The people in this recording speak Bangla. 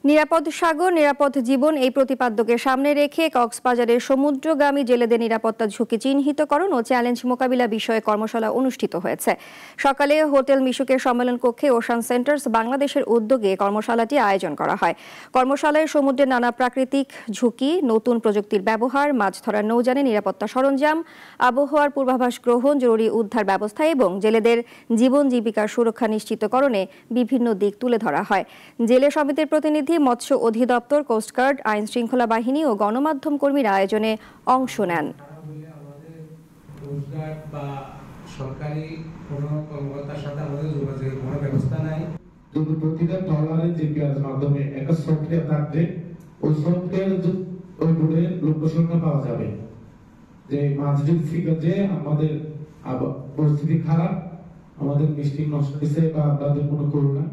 নিরাপদ সাগর নিরাপদ জীবন এই প্রতিপাদ্যকে সামনে রেখে কক্সবাজারের সমুদ্রগামী জেলেদের নিরাপত্তা ঝুঁকি চিহ্নিতকরণ ও চ্যালেঞ্জ মোকাবিলা বিষয়ে কর্মশালা অনুষ্ঠিত হয়েছে। সকালে হোটেল মিশুকের সম্মেলন কক্ষে ওশান সেন্টার্স বাংলাদেশের উদ্যোগে কর্মশালাটি আয়োজন করা হয়। কর্মশালায় সমুদ্রের নানা প্রাকৃতিক ঝুঁকি, নতুন প্রযুক্তির ব্যবহার, মাছ ধরার নৌযানে নিরাপত্তা সরঞ্জাম, আবহাওয়ার পূর্বাভাস গ্রহণ, জরুরি উদ্ধার ব্যবস্থা এবং জেলেদের জীবন জীবিকার সুরক্ষা নিশ্চিতকরণে বিভিন্ন দিক তুলে ধরা হয়। জেলে সমিতির প্রতিনিধি, মৎস্য অধিদপ্তর, কোস্টগার্ড, আইন শৃঙ্খলা বাহিনী ও গণমাধ্যম কর্মীরা আয়োজনে অংশ নেন। সরকারি কোনো কর্মকর্তার সাথে আমাদের যোগাযোগের কোনো ব্যবস্থা নাই। প্রতিটা ট্রলারে জিপিএস মাধ্যমে একটা সফটওয়্যার থাকবে, ওই সফটওয়্যার ওই বোর্ডে লোকসংখ্যা পাওয়া যাবে যে মাঝরির থেকে যে আমাদের পরিস্থিতি খারাপ, আমাদের মিষ্টি নষ্ট হয়েছে বা আপনাদের কোনো করুণা